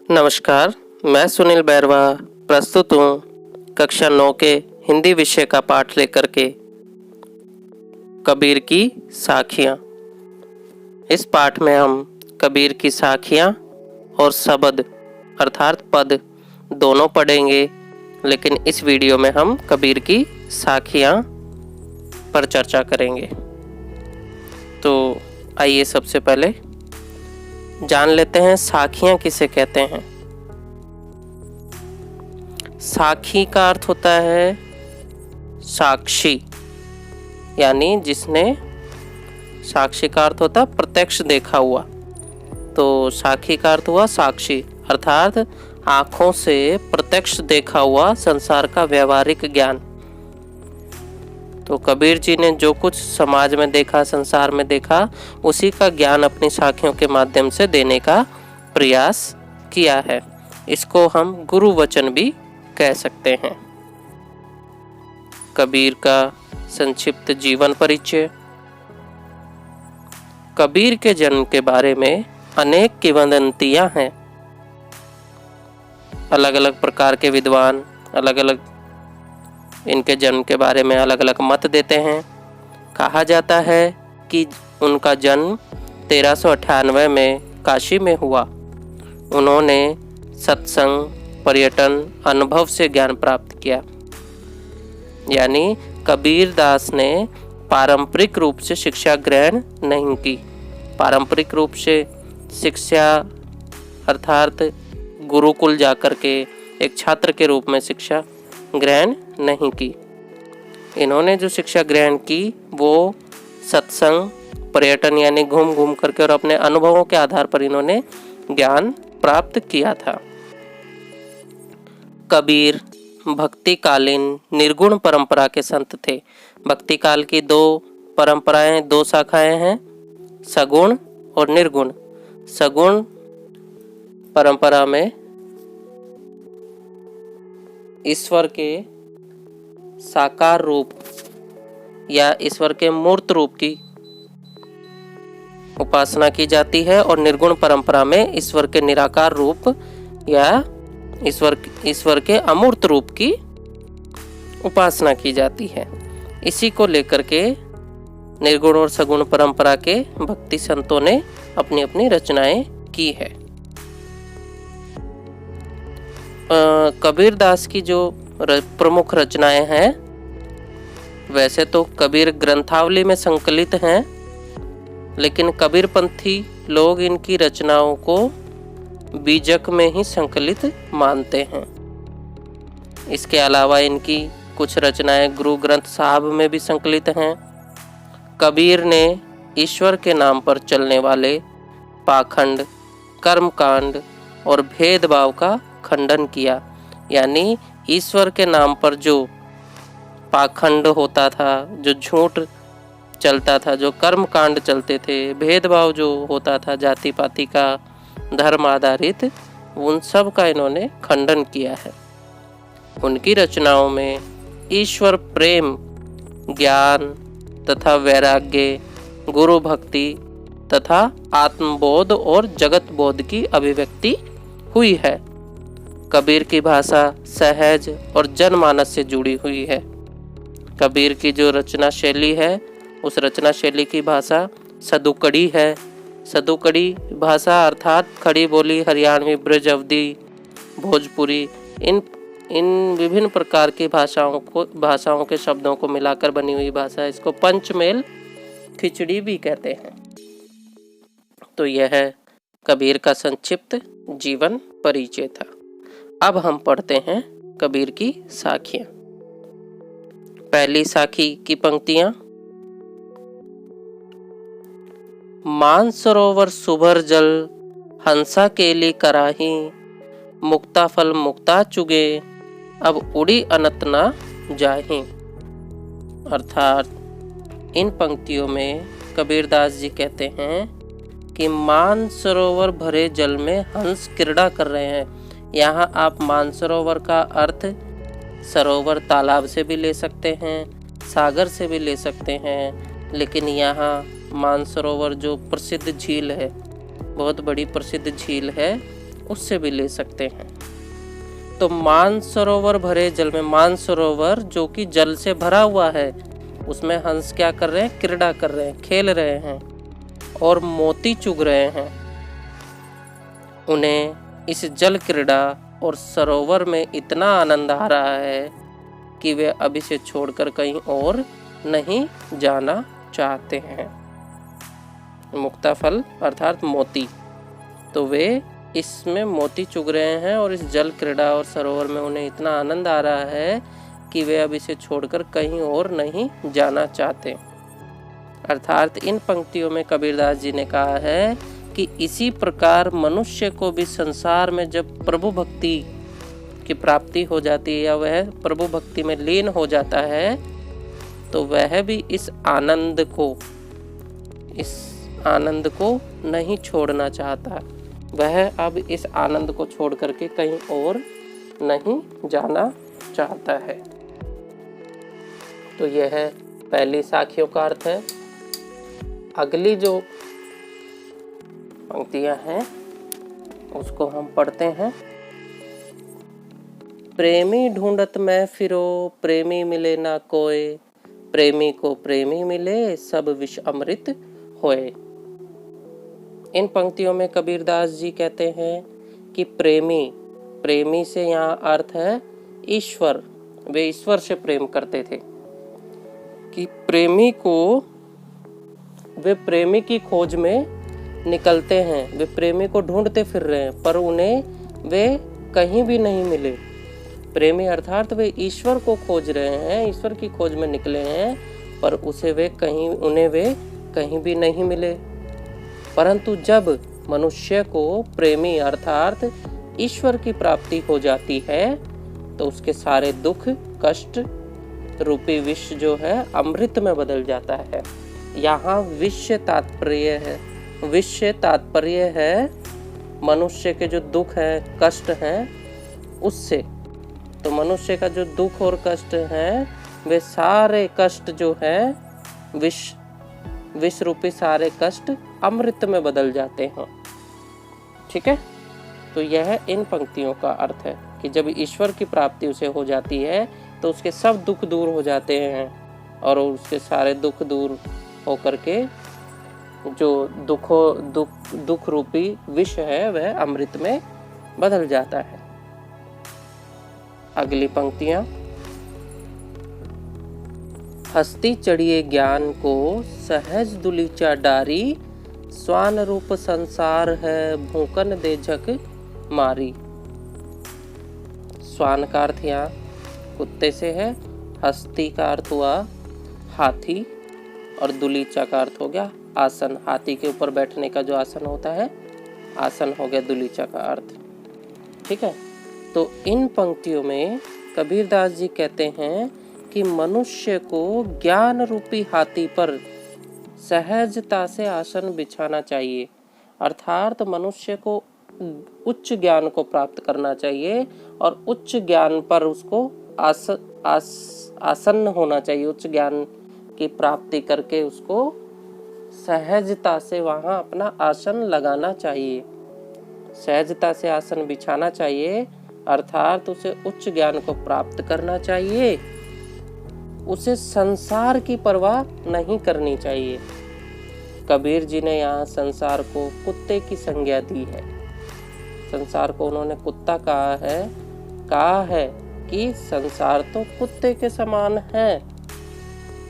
नमस्कार, मैं सुनील बैरवा प्रस्तुत हूँ कक्षा 9 के हिंदी विषय का पाठ लेकर के कबीर की साखियाँ। इस पाठ में हम कबीर की साखियाँ और शब्द अर्थात पद दोनों पढ़ेंगे, लेकिन इस वीडियो में हम कबीर की साखियाँ पर चर्चा करेंगे। तो आइए सबसे पहले जान लेते हैं साखियाँ किसे कहते हैं। साखी का अर्थ होता है साक्षी, यानी जिसने, साक्षी का अर्थ होता है प्रत्यक्ष देखा हुआ, तो साखी का अर्थ हुआ साक्षी अर्थात आंखों से प्रत्यक्ष देखा हुआ संसार का व्यवहारिक ज्ञान। तो कबीर जी ने जो कुछ समाज में देखा, संसार में देखा, उसी का ज्ञान अपनी साखियों के माध्यम से देने का प्रयास किया है। इसको हम गुरु वचन भी कह सकते हैं। कबीर का संक्षिप्त जीवन परिचय। कबीर के जन्म के बारे में अनेक किंवदंतियां हैं। अलग अलग प्रकार के विद्वान अलग अलग इनके जन्म के बारे में अलग अलग मत देते हैं। कहा जाता है कि उनका जन्म 1398 में काशी में हुआ। उन्होंने सत्संग, पर्यटन, अनुभव से ज्ञान प्राप्त किया। यानी कबीर दास ने पारंपरिक रूप से शिक्षा ग्रहण नहीं की। पारंपरिक रूप से शिक्षा अर्थात गुरुकुल जाकर के एक छात्र के रूप में शिक्षा ग्रहण नहीं की। इन्होंने जो शिक्षा ग्रहण की वो सत्संग, पर्यटन यानी घूम घूम करके और अपने अनुभवों के आधार पर इन्होंने ज्ञान प्राप्त किया था। कबीर भक्तिकालीन निर्गुण परंपरा के संत थे। भक्ति काल की दो परंपराएं, दो शाखाएं हैं, सगुण और निर्गुण। सगुण परंपरा में ईश्वर के साकार रूप या ईश्वर के मूर्त रूप की उपासना की जाती है, और निर्गुण परंपरा में ईश्वर के निराकार रूप या ईश्वर के अमूर्त रूप की उपासना की जाती है। इसी को लेकर के निर्गुण और सगुण परंपरा के भक्ति संतों ने अपनी अपनी रचनाएं की है। कबीर दास की जो प्रमुख रचनाएं हैं, वैसे तो कबीर ग्रंथावली में संकलित हैं, लेकिन कबीरपंथी लोग इनकी रचनाओं को बीजक में ही संकलित मानते हैं। इसके अलावा इनकी कुछ रचनाएं गुरु ग्रंथ साहब में भी संकलित हैं। कबीर ने ईश्वर के नाम पर चलने वाले पाखंड, कर्मकांड और भेदभाव का खंडन किया। यानी ईश्वर के नाम पर जो पाखंड होता था, जो झूठ चलता था, जो कर्मकांड चलते थे, भेदभाव जो होता था जाति पाति का, धर्म आधारित, उन सब का इन्होंने खंडन किया है। उनकी रचनाओं में ईश्वर प्रेम, ज्ञान तथा वैराग्य, गुरु भक्ति तथा आत्मबोध और जगत बोध की अभिव्यक्ति हुई है। कबीर की भाषा सहज और जनमानस से जुड़ी हुई है। कबीर की जो रचना शैली है, उस रचना शैली की भाषा सदुकड़ी है। सदुकड़ी भाषा अर्थात खड़ी बोली, हरियाणवी, ब्रज अवधी, भोजपुरी, इन विभिन्न प्रकार की भाषाओं के शब्दों को मिलाकर बनी हुई भाषा। इसको पंचमेल खिचड़ी भी कहते हैं। तो यह कबीर का संक्षिप्त जीवन परिचय था। अब हम पढ़ते हैं कबीर की साखियां। पहली साखी की पंक्तियां। मानसरोवर सुभर जल, हंसा केली कराही, मुक्ता फल मुक्ता चुगे, अब उड़ी अनत ना जाही। अर्थात इन पंक्तियों में कबीरदास जी कहते हैं कि मानसरोवर भरे जल में हंस क्रीड़ा कर रहे हैं। यहाँ आप मानसरोवर का अर्थ सरोवर तालाब से भी ले सकते हैं, सागर से भी ले सकते हैं, लेकिन यहाँ मानसरोवर जो प्रसिद्ध झील है, बहुत बड़ी प्रसिद्ध झील है, उससे भी ले सकते हैं। तो मानसरोवर भरे जल में, मानसरोवर जो कि जल से भरा हुआ है, उसमें हंस क्या कर रहे हैं? क्रीड़ा कर रहे हैं, खेल रहे हैं और मोती चुग रहे हैं। उन्हें इस जल क्रीड़ा और सरोवर में इतना आनंद आ रहा है कि वे अब इसे छोड़कर कहीं और नहीं जाना चाहते हैं। मुक्ताफल अर्थात मोती, तो वे इसमें मोती चुग रहे हैं और इस जल क्रीड़ा और सरोवर में उन्हें इतना आनंद आ रहा है कि वे अब इसे छोड़कर कहीं और नहीं जाना चाहते। अर्थात इन पंक्तियों में कबीरदास जी ने कहा है कि इसी प्रकार मनुष्य को भी संसार में जब प्रभु भक्ति की प्राप्ति हो जाती है या वह प्रभु भक्ति में लीन हो जाता है, तो वह भी इस आनंद को नहीं छोड़ना चाहता। वह अब इस आनंद को छोड़ करके कहीं और नहीं जाना चाहता है। तो यह है पहली साखियों का अर्थ है। अगली जो पंक्तियां हैं उसको हम पढ़ते हैं। प्रेमी ढूंढत मैं फिरो, प्रेमी मिले ना कोय, प्रेमी को प्रेमी मिले सब विष अमृत होए। इन पंक्तियों में कबीरदास जी कहते हैं कि प्रेमी से यहाँ अर्थ है ईश्वर। वे ईश्वर से प्रेम करते थे कि वे प्रेमी की खोज में निकलते हैं, वे प्रेमी को ढूंढते फिर रहे हैं, पर उन्हें वे कहीं भी नहीं मिले। प्रेमी अर्थात वे ईश्वर को खोज रहे हैं, ईश्वर की खोज में निकले हैं, पर उन्हें वे कहीं भी नहीं मिले। परंतु जब मनुष्य को प्रेमी अर्थात ईश्वर की प्राप्ति हो जाती है, तो उसके सारे दुख कष्ट रूपी विष जो है अमृत में बदल जाता है। यहाँ विष तात्पर्य है मनुष्य के जो दुख है कष्ट हैं उससे। तो मनुष्य का जो दुख और कष्ट है, वे सारे कष्ट जो है विष रूपी सारे कष्ट अमृत में बदल जाते हैं। ठीक है, तो यह इन पंक्तियों का अर्थ है कि जब ईश्वर की प्राप्ति उसे हो जाती है तो उसके सब दुख दूर हो जाते हैं और उसके सारे दुख दूर होकर के जो दुख रूपी विष है वह अमृत में बदल जाता है। अगली पंक्तियां। हस्ती चढ़िए ज्ञान को सहज दुलीचा डारी, स्वान रूप संसार है भूकन दे झक मारी। स्वान का अर्थ यहाँ कुत्ते से है, हस्ती का अर्थ हुआ हाथी और दुलीचा का अर्थ हो गया आसन। हाथी के ऊपर बैठने का जो आसन होता है आसन हो गया दुलीचा का अर्थ। ठीक है, तो इन पंक्तियों में कबीरदास जी कहते हैं कि मनुष्य को ज्ञान रूपी हाथी पर सहजता से आसन बिछाना चाहिए। अर्थात मनुष्य को उच्च ज्ञान को प्राप्त करना चाहिए और उच्च ज्ञान पर उसको आसन्न होना चाहिए। उच्च ज्ञान की प्राप्ति करके उसको सहजता से वहाँ अपना आसन लगाना चाहिए, सहजता से आसन बिछाना चाहिए। अर्थात उसे उच्च ज्ञान को प्राप्त करना चाहिए, उसे संसार की परवाह नहीं करनी चाहिए। कबीर जी ने यहाँ संसार को कुत्ते की संज्ञा दी है। संसार को उन्होंने कुत्ता कहा है कि संसार तो कुत्ते के समान है,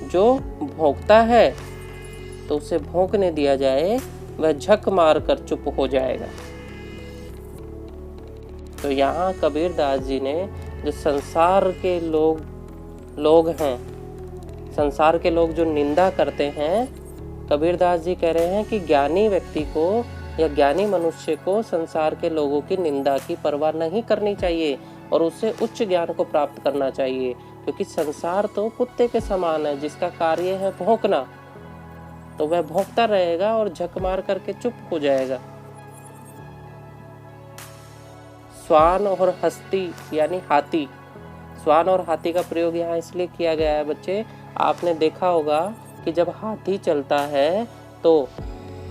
जो भौंकता है तो उसे भौंकने दिया जाए वह झक मार कर चुप हो जाएगा। तो यहाँ कबीरदास जी ने जो संसार के लोग हैं, संसार के लोग जो निंदा करते हैं, कबीरदास जी कह रहे हैं कि ज्ञानी व्यक्ति को या ज्ञानी मनुष्य को संसार के लोगों की निंदा की परवाह नहीं करनी चाहिए और उससे उच्च ज्ञान को प्राप्त करना चाहिए, क्योंकि संसार तो कुत्ते के समान है जिसका कार्य है भौंकना। तो वह भौंकता रहेगा और झक मार करके चुप हो जाएगा। स्वान और हस्ती यानी हाथी, स्वान और हाथी का प्रयोग यहाँ इसलिए किया गया है बच्चे, आपने देखा होगा कि जब हाथी चलता है तो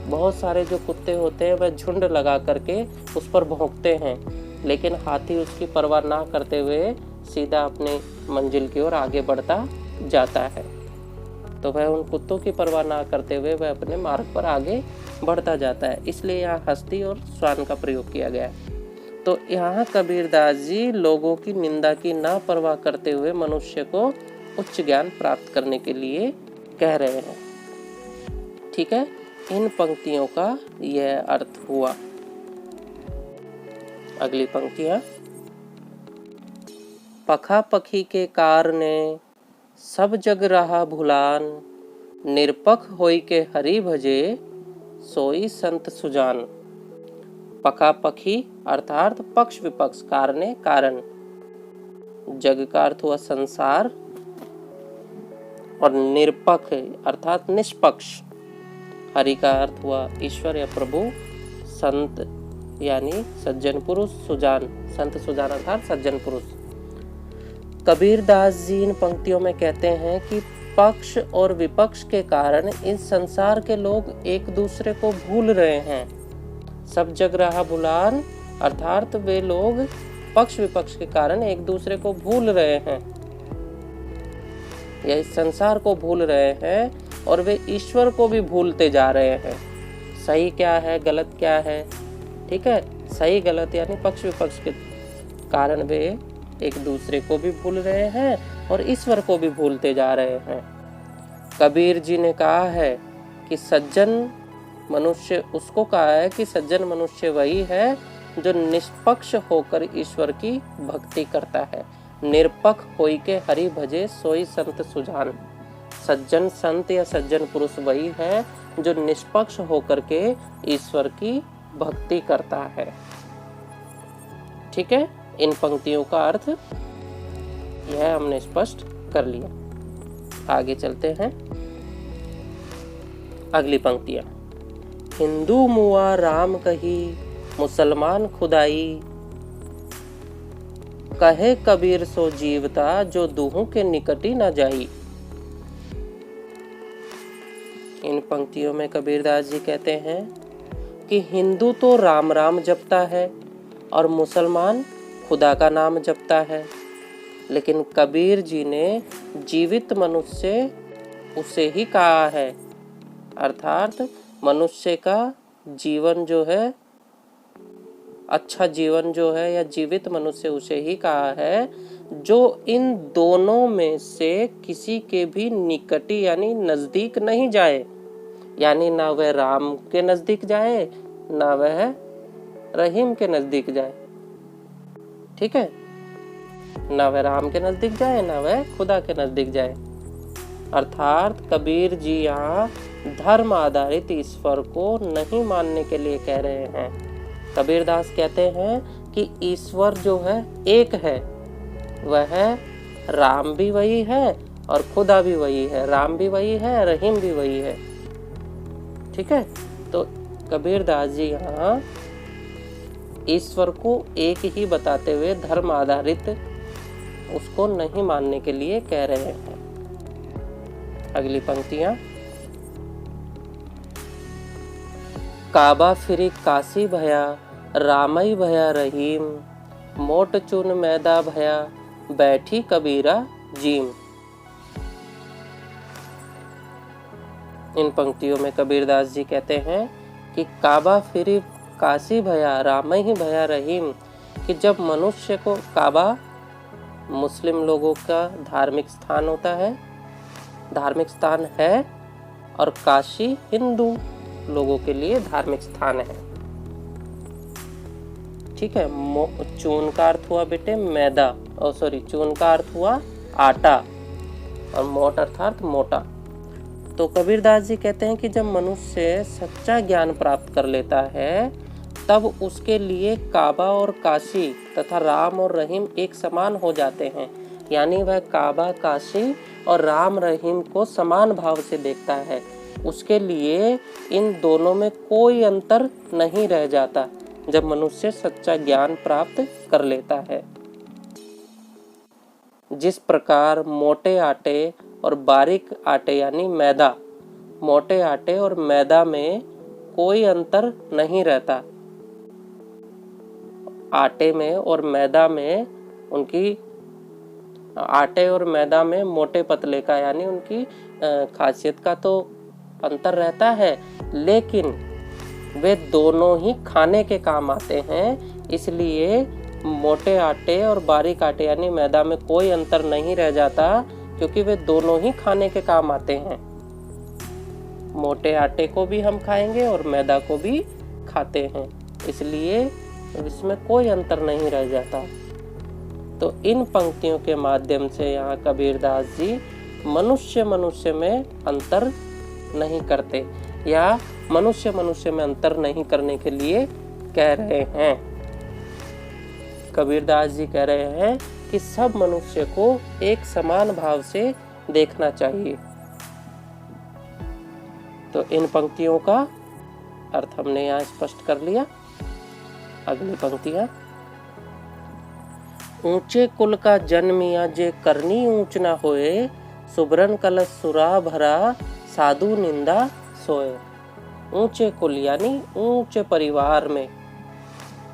बहुत सारे जो कुत्ते होते हैं वह झुंड लगा करके उस पर भौंकते हैं, लेकिन हाथी उसकी परवाह ना करते हुए सीधा अपनी मंजिल की ओर आगे बढ़ता जाता है। तो वह उन कुत्तों की परवाह ना करते हुए वह अपने मार्ग पर आगे बढ़ता जाता है, इसलिए यहाँ हस्ती और श्वान का प्रयोग किया गया है। तो यहाँ कबीरदास जी लोगों की निंदा की ना परवाह करते हुए मनुष्य को उच्च ज्ञान प्राप्त करने के लिए कह रहे हैं। ठीक है, इन पंक्तियों का यह अर्थ हुआ। अगली पंक्तियां। पखा पखी के कारणे सब जग रहा भुलान, निरपख होई के हरि भजे सोई संत सुजान। पखा पखी अर्थात पक्ष विपक्ष, कारणे कारण, जग का अर्थ हुआ संसार, और निरपख अर्थात निष्पक्ष, हरि का अर्थ हुआ ईश्वर या प्रभु, संत यानी सज्जन पुरुष, सुजान संत सुजान अर्थात सज्जन पुरुष। कबीरदास जी इन पंक्तियों में कहते हैं कि पक्ष और विपक्ष के कारण इस संसार के लोग एक दूसरे को भूल रहे हैं। सब जग रहा भुलान अर्थात वे लोग पक्ष विपक्ष के कारण एक दूसरे को भूल रहे हैं या इस संसार को भूल रहे हैं, और वे ईश्वर को भी भूलते जा रहे हैं। सही क्या है, गलत क्या है, ठीक है, सही गलत यानी पक्ष विपक्ष के कारण वे एक दूसरे को भी भूल रहे हैं और ईश्वर को भी भूलते जा रहे हैं। कबीर जी ने कहा है कि सज्जन मनुष्य, उसको कहा है कि सज्जन मनुष्य वही है जो निष्पक्ष होकर ईश्वर की भक्ति करता है। निरपख होई के हरि भजे सोई संत सुजान। सज्जन संत या सज्जन पुरुष वही है जो निष्पक्ष होकर के ईश्वर की भक्ति करता है। ठीक है, इन पंक्तियों का अर्थ यह हमने स्पष्ट कर लिया। आगे चलते हैं। अगली पंक्तियां। हिंदू मुआ राम कही, मुसलमान खुदाई, कहे कबीर सो जीवता, जो दूहों के निकटी न जाई। इन पंक्तियों में कबीरदास जी कहते हैं कि हिंदू तो राम राम जपता है और मुसलमान खुदा का नाम जपता है, लेकिन कबीर जी ने जीवित मनुष्य उसे ही कहा है, अर्थात मनुष्य का जीवन जो है, अच्छा जीवन जो है या जीवित मनुष्य उसे ही कहा है जो इन दोनों में से किसी के भी निकटी यानी नजदीक नहीं जाए, यानी ना वह राम के नजदीक जाए ना वह रहीम के नजदीक जाए। ठीक है, ना वह राम के नजदीक जाए ना वह खुदा के नजदीक जाए। अर्थात कबीर जी यहाँ धर्म आधारित ईश्वर को नहीं मानने के लिए कह रहे हैं। कबीरदास कहते हैं कि ईश्वर जो है एक है, वह राम भी वही है और खुदा भी वही है, राम भी वही है, रहीम भी वही है। ठीक है, तो कबीरदास जी यहाँ ईश्वर को एक ही बताते हुए धर्म आधारित उसको नहीं मानने के लिए कह रहे हैं। अगली पंक्तियां। काबा फिरी काशी भया, रामई भया रहीम, मोट चुन मैदा भया, बैठी कबीरा जीम। इन पंक्तियों में कबीरदास जी कहते हैं कि काबा फिरी काशी भया, रामई भया रहीम, कि जब मनुष्य को, काबा मुस्लिम लोगों का धार्मिक स्थान होता है, धार्मिक स्थान है, और काशी हिंदू लोगों के लिए धार्मिक स्थान है। ठीक है, चून का अर्थ हुआ बेटे मैदा, और सॉरी चून का अर्थ हुआ आटा, और मोट अर्थात मोटा। तो कबीरदास जी कहते हैं कि जब मनुष्य सच्चा ज्ञान प्राप्त कर लेता है तब उसके लिए काबा और काशी तथा राम और रहीम एक समान हो जाते हैं, यानी वह काबा, काशी और राम रहीम को समान भाव से देखता है। उसके लिए इन दोनों में कोई अंतर नहीं रह जाता जब मनुष्य सच्चा ज्ञान प्राप्त कर लेता है। जिस प्रकार मोटे आटे और बारीक आटे यानी मैदा, मोटे आटे और मैदा में कोई अंतर नहीं रहता। आटे में और मैदा में आटे और मैदा में मोटे पतले का यानी उनकी खासियत का तो अंतर रहता है, लेकिन वे दोनों ही खाने के काम आते हैं। इसलिए मोटे आटे और बारीक आटे यानी मैदा में कोई अंतर नहीं रह जाता, क्योंकि वे दोनों ही खाने के काम आते हैं। मोटे आटे को भी हम खाएंगे और मैदा को भी खाते हैं, इसलिए इसमें कोई अंतर नहीं रह जाता। तो इन पंक्तियों के माध्यम से यहाँ कबीरदास जी मनुष्य में अंतर नहीं करते या मनुष्य में अंतर नहीं करने के लिए कह रहे हैं। कबीरदास जी कह रहे हैं कि सब मनुष्य को एक समान भाव से देखना चाहिए। तो इन पंक्तियों का अर्थ हमने यहाँ स्पष्ट कर लिया। अगली पंक्तियां, ऊंचे कुल का जन्मिया जे करनी ऊंच ना होए, सुबरन कलश सुरा भरा साधु निंदा सोए। ऊंचे कुल यानी ऊंचे परिवार में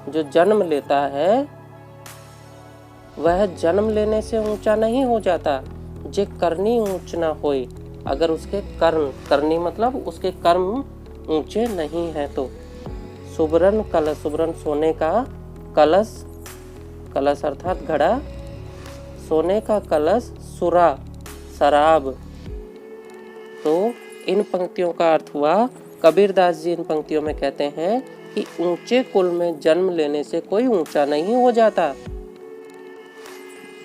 जो जन्म लेता है वह जन्म लेने से ऊंचा नहीं हो जाता। जे करनी ऊंच ना होए, अगर उसके कर्म, करनी मतलब उसके कर्म ऊंचे नहीं है तो। सुबरन कलश, सुबरन सोने का, कलश, कलश अर्थात घड़ा, सोने का कलश, सुरा शराब। तो इन पंक्तियों का अर्थ हुआ, कबीरदास जी इन पंक्तियों में कहते हैं कि ऊंचे कुल में जन्म लेने से कोई ऊंचा नहीं हो जाता,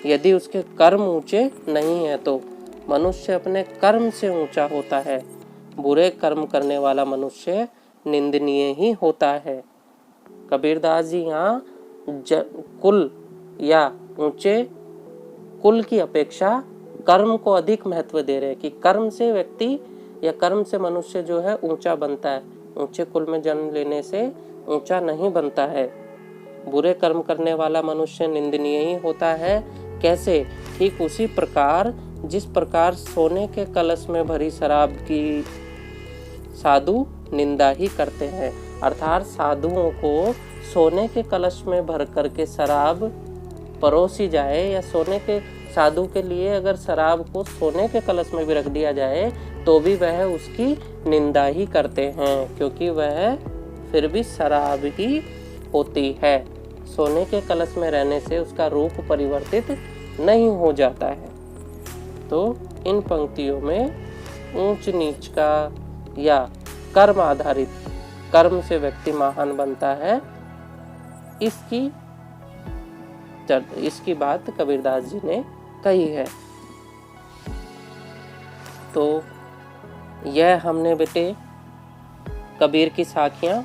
यदि उसके कर्म ऊंचे नहीं है तो। मनुष्य अपने कर्म से ऊंचा होता है। बुरे कर्म करने वाला मनुष्य निंदनीय ही होता है। कबीरदास जी यहाँ कुल या ऊंचे कुल की अपेक्षा कर्म को अधिक महत्व दे रहे हैं कि कर्म से व्यक्ति या कर्म से मनुष्य जो है ऊंचा बनता है। ऊंचे कुल में जन्म लेने से ऊंचा नहीं बनता है। बुरे कर्म करने वाला मनुष्य निंदनीय ही होता है। कैसे? ठीक उसी प्रकार जिस प्रकार सोने के कलश में भरी शराब की साधु निंदा ही करते हैं, अर्थात साधुओं को सोने के कलश में भर करके शराब परोसी जाए या सोने के साधु के लिए अगर शराब को सोने के कलश में भी रख दिया जाए तो भी वह उसकी निंदा ही करते हैं, क्योंकि वह फिर भी शराब ही होती है। सोने के कलश में रहने से उसका रूप परिवर्तित नहीं हो जाता है। तो इन पंक्तियों में ऊंच नीच का या कर्म आधारित, कर्म से व्यक्ति महान बनता है, इसकी बात कबीरदास जी ने कही है। तो यह हमने बेटे कबीर की साखियां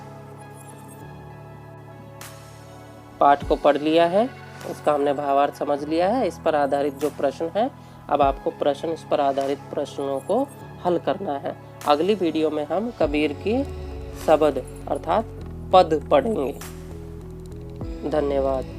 पाठ को पढ़ लिया है, उसका हमने भावार्थ समझ लिया है। इस पर आधारित जो प्रश्न है, अब आपको इस पर आधारित प्रश्नों को हल करना है। अगली वीडियो में हम कबीर की शब्द अर्थात पद पढ़ेंगे। धन्यवाद।